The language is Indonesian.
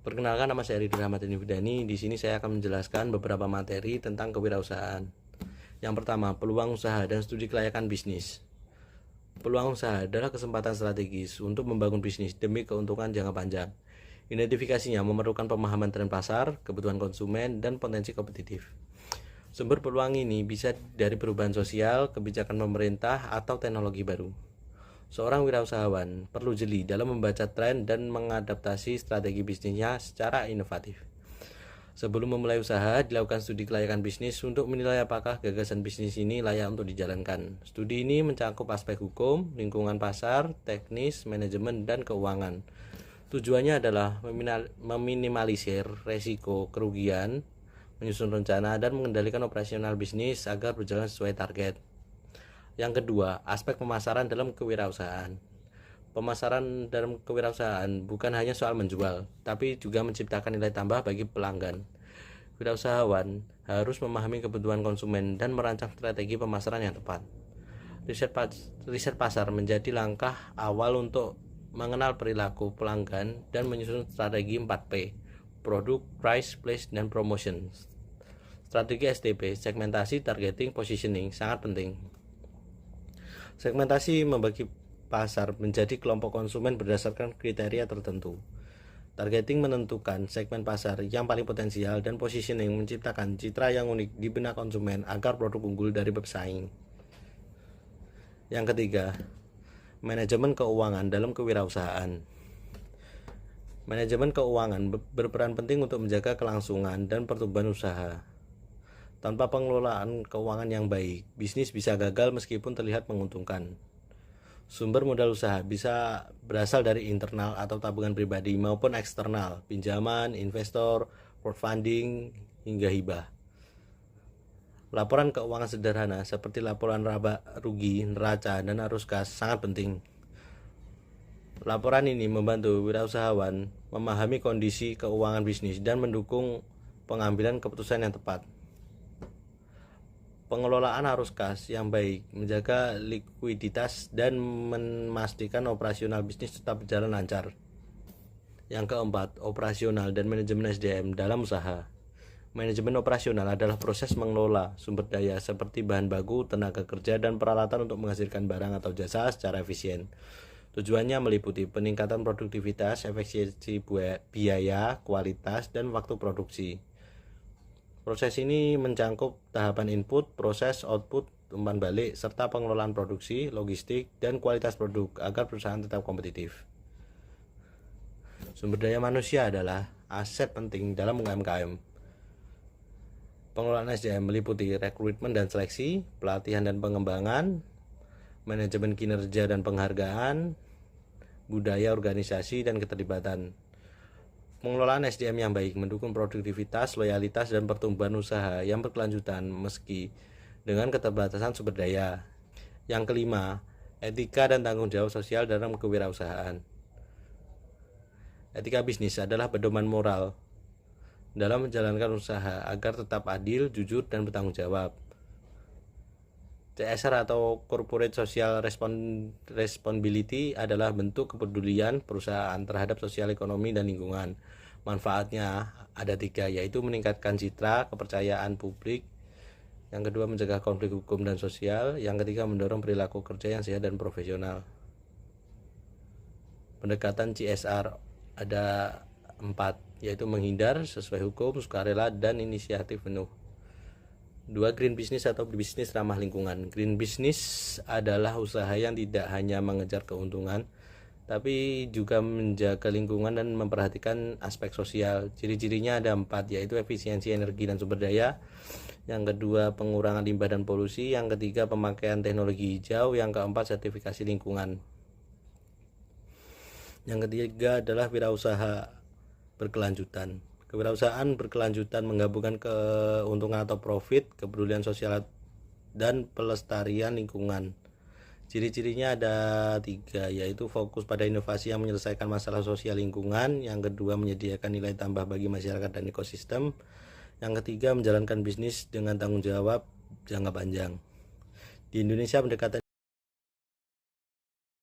Perkenalkan, nama saya Ridwan Ahmad Dani. Di sini saya akan menjelaskan beberapa materi tentang kewirausahaan. Yang pertama, peluang usaha dan studi kelayakan bisnis. Peluang usaha adalah kesempatan strategis untuk membangun bisnis demi keuntungan jangka panjang. Identifikasinya memerlukan pemahaman tren pasar, kebutuhan konsumen, dan potensi kompetitif. Sumber peluang ini bisa dari perubahan sosial, kebijakan pemerintah, atau teknologi baru. Seorang wirausahawan perlu jeli dalam membaca tren dan mengadaptasi strategi bisnisnya secara inovatif. Sebelum memulai usaha, dilakukan studi kelayakan bisnis untuk menilai apakah gagasan bisnis ini layak untuk dijalankan. Studi ini mencakup aspek hukum, lingkungan pasar, teknis, manajemen, dan keuangan. Tujuannya adalah meminimalisir resiko kerugian, menyusun rencana, dan mengendalikan operasional bisnis agar berjalan sesuai target. Yang kedua, aspek pemasaran dalam kewirausahaan. Pemasaran dalam kewirausahaan bukan hanya soal menjual, tapi juga menciptakan nilai tambah bagi pelanggan. Wirausahawan harus memahami kebutuhan konsumen dan merancang strategi pemasaran yang tepat. Riset pasar menjadi langkah awal untuk mengenal perilaku pelanggan dan menyusun strategi 4P, produk, price, place, dan promotion. Strategi STP, segmentasi, targeting, positioning, sangat penting. Segmentasi membagi pasar menjadi kelompok konsumen berdasarkan kriteria tertentu. Targeting menentukan segmen pasar yang paling potensial, dan positioning menciptakan citra yang unik di benak konsumen agar produk unggul dari pesaing. Yang ketiga, manajemen keuangan dalam kewirausahaan. Manajemen keuangan berperan penting untuk menjaga kelangsungan dan pertumbuhan usaha. Tanpa pengelolaan keuangan yang baik, bisnis bisa gagal meskipun terlihat menguntungkan. Sumber modal usaha bisa berasal dari internal atau tabungan pribadi maupun eksternal, pinjaman, investor, crowdfunding, hingga hibah. Laporan keuangan sederhana seperti laporan laba rugi, neraca, dan arus kas sangat penting. Laporan ini membantu wirausahawan memahami kondisi keuangan bisnis dan mendukung pengambilan keputusan yang tepat. Pengelolaan arus kas yang baik menjaga likuiditas dan memastikan operasional bisnis tetap berjalan lancar. Yang keempat, operasional dan manajemen SDM dalam usaha. Manajemen operasional adalah proses mengelola sumber daya seperti bahan baku, tenaga kerja, dan peralatan untuk menghasilkan barang atau jasa secara efisien. Tujuannya meliputi peningkatan produktivitas, efisiensi biaya, kualitas, dan waktu produksi. Proses ini mencakup tahapan input, proses, output, umpan balik, serta pengelolaan produksi, logistik, dan kualitas produk agar perusahaan tetap kompetitif. Sumber daya manusia adalah aset penting dalam UMKM. Pengelolaan SDM meliputi rekrutmen dan seleksi, pelatihan dan pengembangan, manajemen kinerja dan penghargaan, budaya organisasi, dan keterlibatan. Pengelolaan SDM yang baik mendukung produktivitas, loyalitas, dan pertumbuhan usaha yang berkelanjutan meski dengan keterbatasan sumber daya. Yang kelima, etika dan tanggung jawab sosial dalam kewirausahaan. Etika bisnis adalah pedoman moral dalam menjalankan usaha agar tetap adil, jujur, dan bertanggung jawab. CSR atau Corporate Social Responsibility adalah bentuk kepedulian perusahaan terhadap sosial ekonomi dan lingkungan. Manfaatnya ada 3, yaitu meningkatkan citra, kepercayaan publik. Yang kedua, mencegah konflik hukum dan sosial. Yang ketiga, mendorong perilaku kerja yang sehat dan profesional. Pendekatan CSR ada 4, yaitu menghindar, sesuai hukum, sukarela, dan inisiatif penuh. 2, green business atau bisnis ramah lingkungan. Green business adalah usaha yang tidak hanya mengejar keuntungan, tapi juga menjaga lingkungan dan memperhatikan aspek sosial. Ciri-cirinya ada 4, yaitu efisiensi energi dan sumber daya. Yang kedua, pengurangan limbah dan polusi. Yang ketiga, pemakaian teknologi hijau. Yang keempat, sertifikasi lingkungan. Yang ketiga adalah wirausaha berkelanjutan. Kewirausahaan berkelanjutan menggabungkan keuntungan atau profit, kepedulian sosial, dan pelestarian lingkungan. Ciri-cirinya ada 3, yaitu fokus pada inovasi yang menyelesaikan masalah sosial lingkungan. Yang kedua, menyediakan nilai tambah bagi masyarakat dan ekosistem. Yang ketiga, menjalankan bisnis dengan tanggung jawab jangka panjang. Di Indonesia, pendekatan